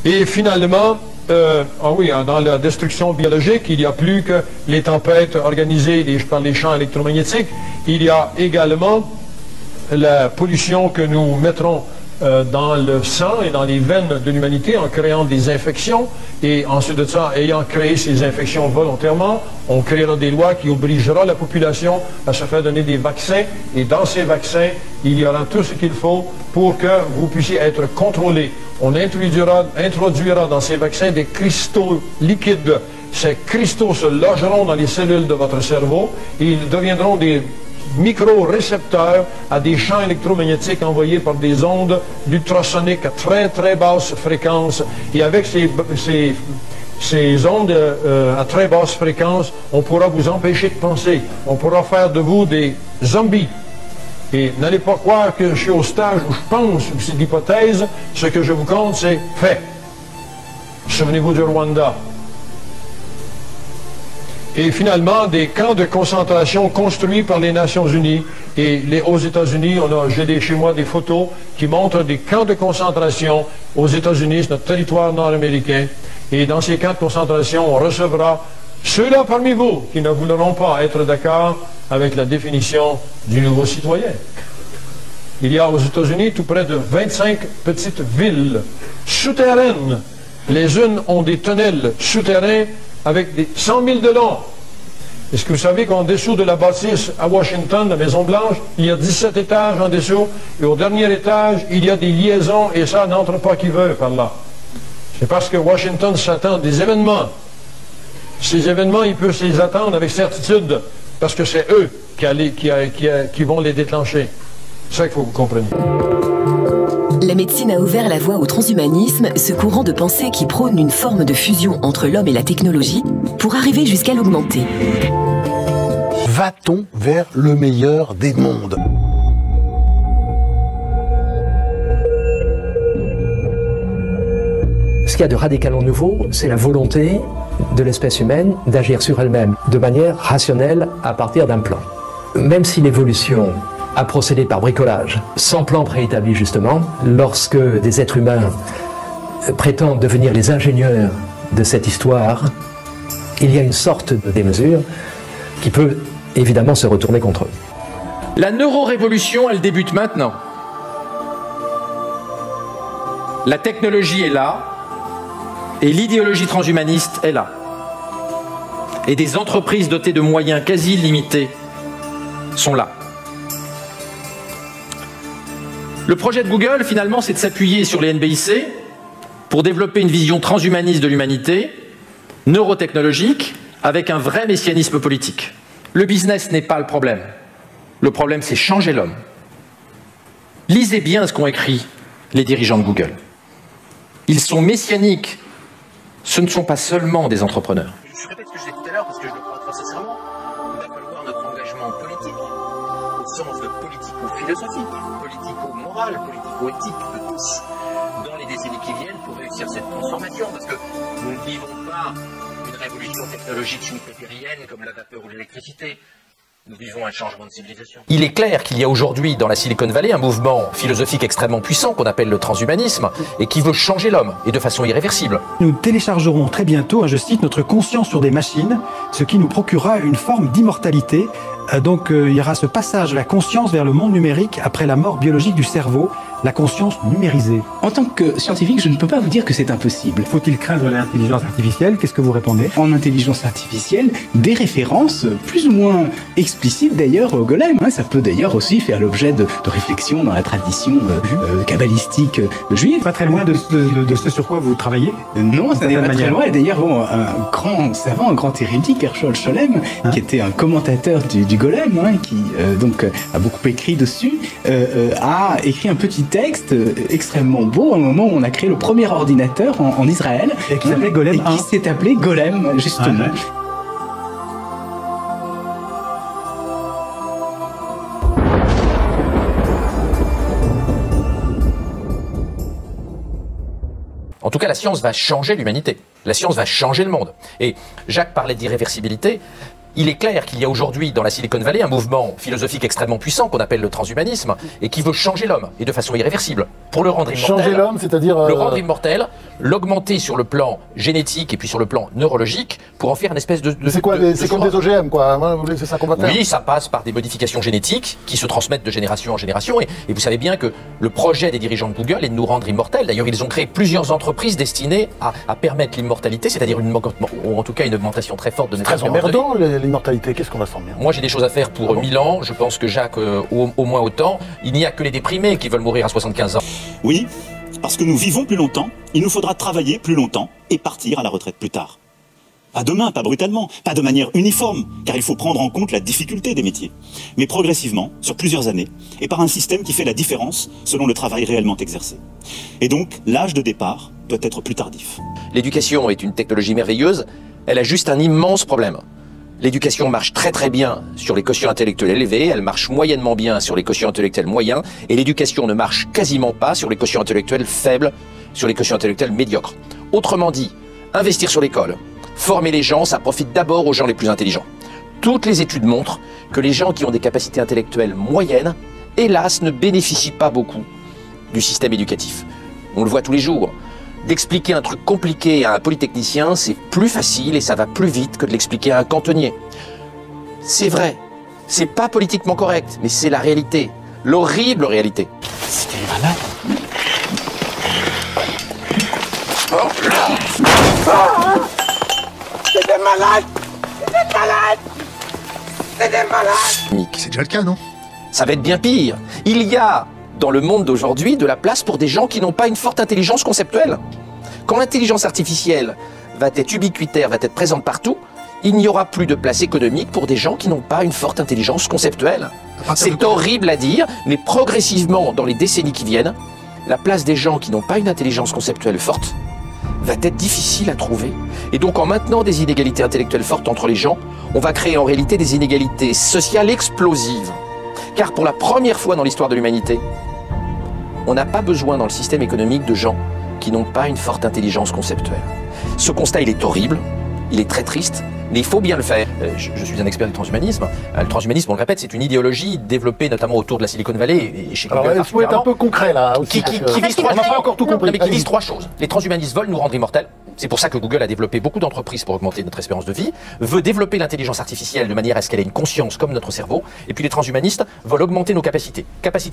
Et finalement, ah oui, dans la destruction biologique, il n'y a plus que les tempêtes organisées par les champs électromagnétiques. Il y a également la pollution que nous mettrons dans le sang et dans les veines de l'humanité en créant des infections. Et ensuite de ça, ayant créé ces infections volontairement, on créera des lois qui obligera la population à se faire donner des vaccins. Et dans ces vaccins, il y aura tout ce qu'il faut pour que vous puissiez être contrôlé. On introduira dans ces vaccins des cristaux liquides. Ces cristaux se logeront dans les cellules de votre cerveau et ils deviendront des micro-récepteurs à des champs électromagnétiques envoyés par des ondes d'ultrasoniques à très très basse fréquence. Et avec ces ondes à très basse fréquence, on pourra vous empêcher de penser. On pourra faire de vous des zombies. Et n'allez pas croire que je suis au stage où je pense, c'est l'hypothèse. Ce que je vous compte, c'est fait. Souvenez-vous du Rwanda. Et finalement, des camps de concentration construits par les Nations Unies. Et aux États-Unis, j'ai chez moi des photos qui montrent des camps de concentration aux États-Unis, c'est notre territoire nord-américain. Et dans ces camps de concentration, on recevra ceux-là parmi vous qui ne voudront pas être d'accord avec la définition du nouveau citoyen. Il y a aux États-Unis tout près de 25 petites villes souterraines. Les unes ont des tunnels souterrains avec des 100 000 de long. Est-ce que vous savez qu'en dessous de la bâtisse à Washington, la Maison-Blanche, il y a 17 étages en dessous, et au dernier étage, il y a des liaisons, et ça n'entre pas qui veut par là. C'est parce que Washington s'attend des événements. Ces événements, il peut les attendre avec certitude, parce que c'est eux qui vont les déclencher. C'est ça qu'il faut que vous compreniez. La médecine a ouvert la voie au transhumanisme, ce courant de pensée qui prône une forme de fusion entre l'homme et la technologie pour arriver jusqu'à l'augmenter. Va-t-on vers le meilleur des mondes ? Ce qu'il y a de radicalement nouveau, c'est la volonté de l'espèce humaine d'agir sur elle-même de manière rationnelle à partir d'un plan. Même si l'évolution a procédé par bricolage, sans plan préétabli justement, lorsque des êtres humains prétendent devenir les ingénieurs de cette histoire, il y a une sorte de démesure qui peut évidemment se retourner contre eux. La neurorévolution, elle débute maintenant. La technologie est là, et l'idéologie transhumaniste est là. Et des entreprises dotées de moyens quasi illimités sont là. Le projet de Google, finalement, c'est de s'appuyer sur les NBIC pour développer une vision transhumaniste de l'humanité, neurotechnologique, avec un vrai messianisme politique. Le business n'est pas le problème. Le problème, c'est changer l'homme. Lisez bien ce qu'ont écrit les dirigeants de Google. Ils sont messianiques. Ce ne sont pas seulement des entrepreneurs. Je répète ce que je disais tout à l'heure parce que je le crois très sincèrement. Il va falloir notre engagement politique, au sens de politico-philosophique, politico-moral, politico-éthique de tous, dans les décennies qui viennent pour réussir cette transformation. Parce que nous ne vivons pas une révolution technologique schumpeterienne comme la vapeur ou l'électricité. Nous vivons un changement de civilisation. Il est clair qu'il y a aujourd'hui dans la Silicon Valley un mouvement philosophique extrêmement puissant qu'on appelle le transhumanisme et qui veut changer l'homme et de façon irréversible. Nous téléchargerons très bientôt, je cite, notre conscience sur des machines, ce qui nous procurera une forme d'immortalité. Donc il y aura ce passage de la conscience vers le monde numérique après la mort biologique du cerveau, la conscience numérisée. En tant que scientifique, je ne peux pas vous dire que c'est impossible. Faut-il craindre l'intelligence artificielle? Qu'est-ce que vous répondez? En intelligence artificielle, des références plus ou moins explicites d'ailleurs au golem. Ça peut d'ailleurs aussi faire l'objet de réflexions dans la tradition kabbalistique juive. Pas très loin de ce sur quoi vous travaillez? Non, ça n'est pas très loin. Et d'ailleurs, un grand savant, un grand érudit, Herschel Scholem, qui était un commentateur du golem, qui donc a beaucoup écrit dessus, a écrit un petit texte extrêmement beau au moment où on a créé le premier ordinateur en Israël et qui s'appelait Golem, qui s'est appelé Golem justement. En tout cas, la science va changer l'humanité. La science va changer le monde. Et Jacques parlait d'irréversibilité. Il est clair qu'il y a aujourd'hui dans la Silicon Valley un mouvement philosophique extrêmement puissant qu'on appelle le transhumanisme et qui veut changer l'homme et de façon irréversible pour le rendre immortel. Changer l'homme, c'est-à-dire le rendre immortel, l'augmenter sur le plan génétique et puis sur le plan neurologique pour en faire une espèce de c'est quoi c'est comme des OGM quoi, c'est ça qu'on va faire. Oui, ça passe par des modifications génétiques qui se transmettent de génération en génération et vous savez bien que le projet des dirigeants de Google est de nous rendre immortels. D'ailleurs, ils ont créé plusieurs entreprises destinées à permettre l'immortalité, c'est-à-dire ou en tout cas une augmentation très forte de notre espérance de vie. C'est emmerdant l'immortalité, qu'est-ce qu'on va s'en bien. Moi j'ai des choses à faire pour 1000 ans, je pense que Jacques au moins autant. Il n'y a que les déprimés qui veulent mourir à 75 ans. Oui, parce que nous vivons plus longtemps, il nous faudra travailler plus longtemps et partir à la retraite plus tard. Pas demain, pas brutalement, pas de manière uniforme, car il faut prendre en compte la difficulté des métiers, mais progressivement, sur plusieurs années, et par un système qui fait la différence selon le travail réellement exercé. Et donc, l'âge de départ doit être plus tardif. L'éducation est une technologie merveilleuse, elle a juste un immense problème. L'éducation marche très très bien sur les quotients intellectuels élevés, elle marche moyennement bien sur les quotients intellectuels moyens, et l'éducation ne marche quasiment pas sur les quotients intellectuels faibles, sur les quotients intellectuels médiocres. Autrement dit, investir sur l'école, former les gens, ça profite d'abord aux gens les plus intelligents. Toutes les études montrent que les gens qui ont des capacités intellectuelles moyennes, hélas, ne bénéficient pas beaucoup du système éducatif. On le voit tous les jours. D'expliquer un truc compliqué à un polytechnicien, c'est plus facile et ça va plus vite que de l'expliquer à un cantonnier. C'est vrai, c'est pas politiquement correct, mais c'est la réalité, l'horrible réalité. C'était malade. C'est des malades! C'est des malades! C'est des malades! C'est déjà le cas, non? Ça va être bien pire. Il y a, dans le monde d'aujourd'hui, de la place pour des gens qui n'ont pas une forte intelligence conceptuelle. Quand l'intelligence artificielle va être ubiquitaire, va être présente partout, il n'y aura plus de place économique pour des gens qui n'ont pas une forte intelligence conceptuelle. C'est horrible à dire, mais progressivement, dans les décennies qui viennent, la place des gens qui n'ont pas une intelligence conceptuelle forte va être difficile à trouver. Et donc en maintenant des inégalités intellectuelles fortes entre les gens, on va créer en réalité des inégalités sociales explosives. Car pour la première fois dans l'histoire de l'humanité, on n'a pas besoin dans le système économique de gens qui n'ont pas une forte intelligence conceptuelle. Ce constat, il est horrible, il est très triste, mais il faut bien le faire. Je suis un expert du transhumanisme. Le transhumanisme, on le répète, c'est une idéologie développée notamment autour de la Silicon Valley et chez Google. Alors, il faut être un peu concret là aussi. Qui vise trois choses. Les transhumanistes veulent nous rendre immortels. C'est pour ça que Google a développé beaucoup d'entreprises pour augmenter notre espérance de vie, veut développer l'intelligence artificielle de manière à ce qu'elle ait une conscience comme notre cerveau, et puis les transhumanistes veulent augmenter nos capacités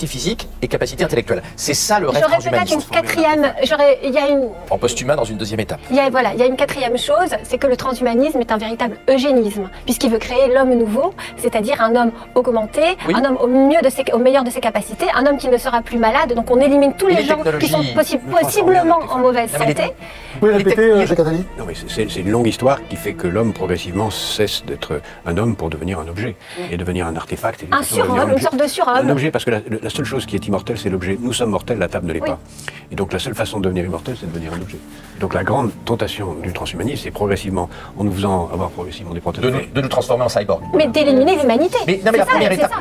physiques et capacités intellectuelles. C'est ça le rêve transhumaniste. J'aurais peut-être une quatrième, il y a une... En post-humain dans une deuxième étape. Il y a une quatrième chose, c'est que le transhumanisme est un véritable eugénisme, puisqu'il veut créer l'homme nouveau, c'est-à-dire un homme augmenté, oui. Un homme au meilleur de ses capacités, un homme qui ne sera plus malade, donc on élimine tous les gens qui sont possiblement en mauvaise santé. Vous pouvez répéter, Jacques Attali ? Non, mais c'est une longue histoire qui fait que l'homme progressivement cesse d'être un homme pour devenir un objet et devenir un artefact. Et un surhomme, une sorte de surhomme. Un objet, parce que la seule chose qui est immortelle, c'est l'objet. Nous sommes mortels, la table ne l'est pas. Et donc la seule façon de devenir immortel, c'est de devenir un objet. Donc la grande tentation du transhumanisme, c'est progressivement, en nous faisant avoir progressivement des prothèses. De nous transformer en cyborg. Mais d'éliminer l'humanité. Mais la première étape,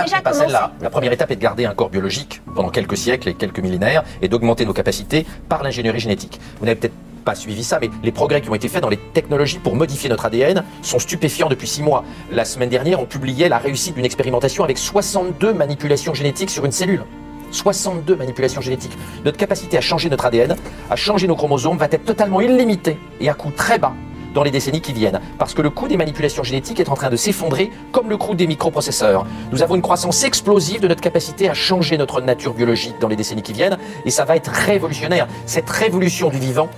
c'est pas celle-là. La première étape est de garder un corps biologique pendant quelques siècles et quelques millénaires et d'augmenter nos capacités par l'ingénierie génétique. Vous n'avez peut-être pas suivi ça, mais les progrès qui ont été faits dans les technologies pour modifier notre ADN sont stupéfiants depuis 6 mois. La semaine dernière, on publiait la réussite d'une expérimentation avec 62 manipulations génétiques sur une cellule. 62 manipulations génétiques. Notre capacité à changer notre ADN, à changer nos chromosomes va être totalement illimitée et à coût très bas dans les décennies qui viennent, parce que le coût des manipulations génétiques est en train de s'effondrer comme le coût des microprocesseurs. Nous avons une croissance explosive de notre capacité à changer notre nature biologique dans les décennies qui viennent, et ça va être révolutionnaire. Cette révolution du vivant,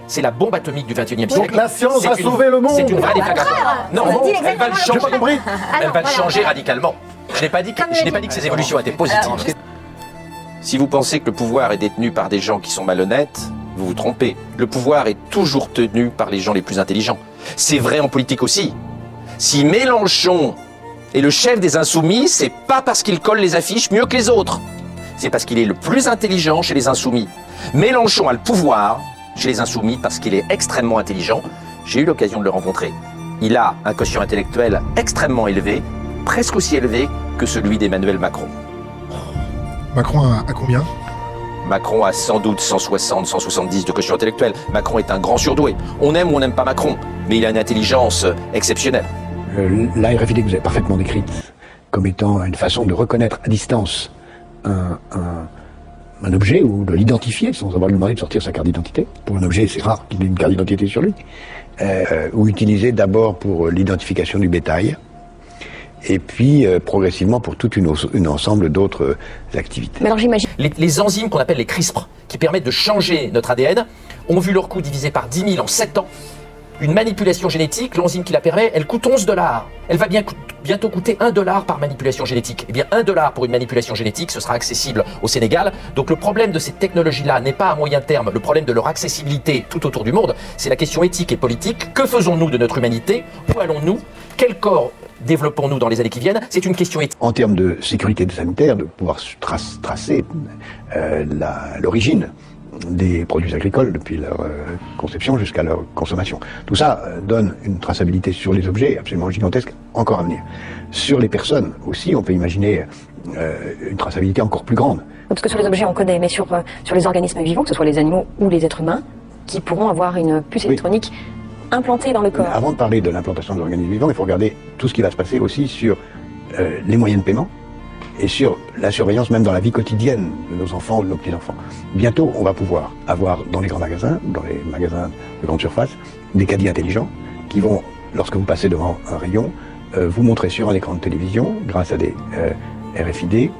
c'est la bombe atomique du 21e siècle. Donc la science va sauver le monde. C'est une vraie déflagration. Non, elle va le changer. Elle va le changer radicalement. Je n'ai pas dit que ces évolutions étaient positives. Si vous pensez que le pouvoir est détenu par des gens qui sont malhonnêtes, vous vous trompez. Le pouvoir est toujours tenu par les gens les plus intelligents. C'est vrai en politique aussi. Si Mélenchon est le chef des Insoumis, c'est pas parce qu'il colle les affiches mieux que les autres. C'est parce qu'il est le plus intelligent chez les Insoumis. Mélenchon a le pouvoir chez les Insoumis parce qu'il est extrêmement intelligent. J'ai eu l'occasion de le rencontrer. Il a un quotient intellectuel extrêmement élevé, presque aussi élevé que celui d'Emmanuel Macron. Macron a combien ? Macron a sans doute 160, 170 de quotient intellectuel. Macron est un grand surdoué. On aime ou on n'aime pas Macron, mais il a une intelligence exceptionnelle. La RFID que vous avez parfaitement décrite comme étant une façon de reconnaître à distance un objet ou de l'identifier sans avoir lui demander de sortir sa carte d'identité. Pour un objet, c'est rare qu'il ait une carte d'identité sur lui. Ou utilisé d'abord pour l'identification du bétail, et puis progressivement pour tout un ensemble d'autres activités. Mais alors j'imagine... Les enzymes qu'on appelle les CRISPR, qui permettent de changer notre ADN, ont vu leur coût divisé par 10 000 en 7 ans. Une manipulation génétique, l'enzyme qui la permet, elle coûte 11 $. Elle va bientôt coûter 1 $ par manipulation génétique. Eh bien, 1 $ pour une manipulation génétique, ce sera accessible au Sénégal. Donc le problème de ces technologies-là n'est pas à moyen terme. Le problème de leur accessibilité tout autour du monde, c'est la question éthique et politique. Que faisons-nous de notre humanité? Où allons-nous? Quel corps développons-nous dans les années qui viennent? C'est une question éthique. En termes de sécurité sanitaire, de pouvoir tracer l'origine des produits agricoles depuis leur conception jusqu'à leur consommation. Tout ça donne une traçabilité sur les objets absolument gigantesque, encore à venir. Sur les personnes aussi, on peut imaginer une traçabilité encore plus grande. Parce que sur les objets on connaît, mais sur les organismes vivants, que ce soit les animaux ou les êtres humains, qui pourront avoir une puce électronique implantée dans le corps. Avant de parler de l'implantation de l'organisme vivant, il faut regarder tout ce qui va se passer aussi sur les moyens de paiement et sur la surveillance même dans la vie quotidienne de nos enfants ou de nos petits-enfants. Bientôt, on va pouvoir avoir dans les grands magasins, dans les magasins de grande surface, des caddies intelligents qui vont, lorsque vous passez devant un rayon, vous montrer sur un écran de télévision, grâce à des RFID,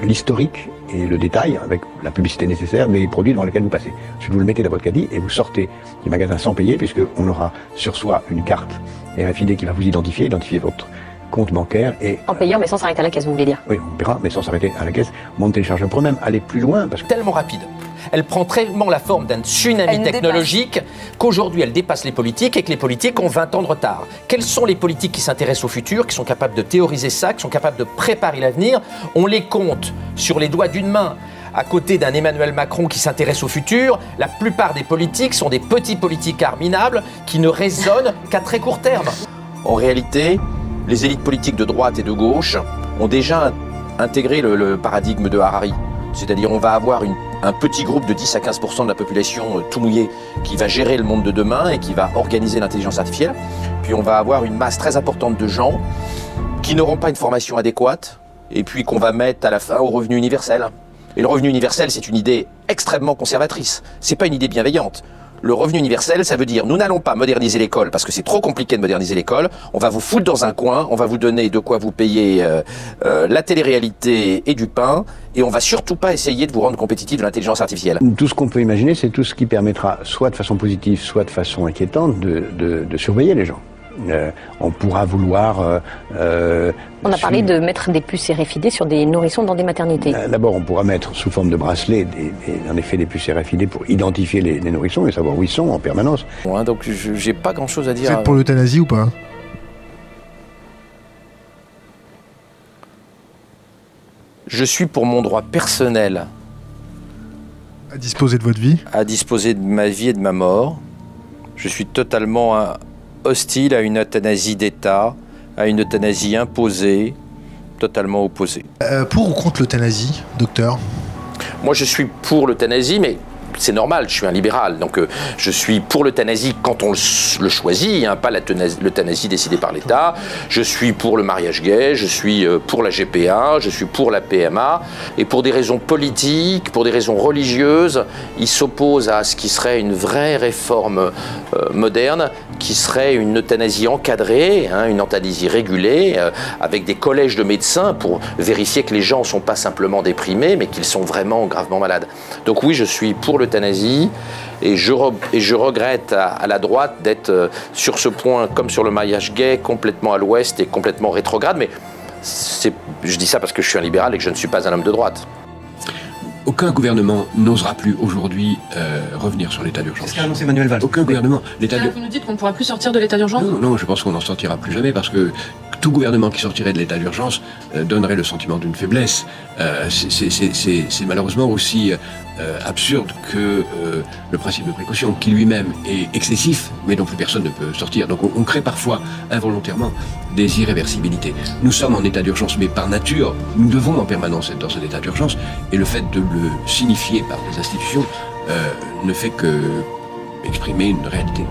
l'historique et le détail, avec la publicité nécessaire, des produits dans lesquels vous passez. Ensuite, vous le mettez dans votre caddie et vous sortez du magasin sans payer, puisqu'on aura sur soi une carte RFID qui va vous identifier votre compte bancaire et... En payant mais sans s'arrêter à la caisse, vous voulez dire? Oui, on paiera mais sans s'arrêter à la caisse. Mon téléchargeur pourrait même aller plus loin parce que... Tellement rapide. Elle prend tellement la forme d'un tsunami technologique qu'aujourd'hui elle dépasse les politiques et que les politiques ont 20 ans de retard. Quelles sont les politiques qui s'intéressent au futur, qui sont capables de théoriser ça, qui sont capables de préparer l'avenir? On les compte sur les doigts d'une main. À côté d'un Emmanuel Macron qui s'intéresse au futur, la plupart des politiques sont des petits politicards minables qui ne raisonnent qu'à très court terme. En réalité, les élites politiques de droite et de gauche ont déjà intégré le paradigme de Harari. C'est-à-dire on va avoir un petit groupe de 10 à 15% de la population tout mouillé qui va gérer le monde de demain et qui va organiser l'intelligence artificielle. Puis on va avoir une masse très importante de gens qui n'auront pas une formation adéquate et puis qu'on va mettre à la fin au revenu universel. Et le revenu universel, c'est une idée extrêmement conservatrice. C'est pas une idée bienveillante. Le revenu universel, ça veut dire nous n'allons pas moderniser l'école parce que c'est trop compliqué de moderniser l'école. On va vous foutre dans un coin, on va vous donner de quoi vous payer la télé-réalité et du pain, et on va surtout pas essayer de vous rendre compétitif de l'intelligence artificielle. Tout ce qu'on peut imaginer, c'est tout ce qui permettra, soit de façon positive, soit de façon inquiétante, de surveiller les gens. On pourra vouloir... on a parlé de mettre des puces RFID sur des nourrissons dans des maternités. D'abord, on pourra mettre sous forme de bracelet, en effet, des puces RFID pour identifier les nourrissons et savoir où ils sont en permanence. Ouais, donc, j'ai pas grand-chose à dire. Vous êtes pour l'euthanasie ou pas? Je suis pour mon droit personnel. À disposer de votre vie? À disposer de ma vie et de ma mort. Je suis totalement hostile à une euthanasie d'État, à une euthanasie imposée, totalement opposée. Pour ou contre l'euthanasie, docteur? Moi, je suis pour l'euthanasie, mais c'est normal, je suis un libéral, donc je suis pour l'euthanasie quand on le choisit, hein, pas l'euthanasie décidée par l'État. Je suis pour le mariage gay, je suis pour la GPA, je suis pour la PMA, et pour des raisons politiques, pour des raisons religieuses, ils s'opposent à ce qui serait une vraie réforme moderne, qui serait une euthanasie encadrée, hein, une euthanasie régulée, avec des collèges de médecins pour vérifier que les gens ne sont pas simplement déprimés, mais qu'ils sont vraiment gravement malades. Donc oui, je suis pour l'euthanasie, et je regrette à la droite d'être sur ce point, comme sur le mariage gay, complètement à l'ouest et complètement rétrograde, mais je dis ça parce que je suis un libéral et que je ne suis pas un homme de droite. Aucun gouvernement n'osera plus aujourd'hui revenir sur l'état d'urgence. C'est ce qu'a annoncé Manuel Valls. Aucun gouvernement. Vous nous dites qu'on ne pourra plus sortir de l'état d'urgence? Non, je pense qu'on n'en sortira plus jamais parce que tout gouvernement qui sortirait de l'état d'urgence donnerait le sentiment d'une faiblesse. C'est malheureusement aussi absurde que le principe de précaution, qui lui-même est excessif, mais dont plus personne ne peut sortir. Donc on crée parfois involontairement des irréversibilités. Nous sommes en état d'urgence, mais par nature, nous devons en permanence être dans un état d'urgence, et le fait de le signifier par des institutions ne fait que exprimer une réalité.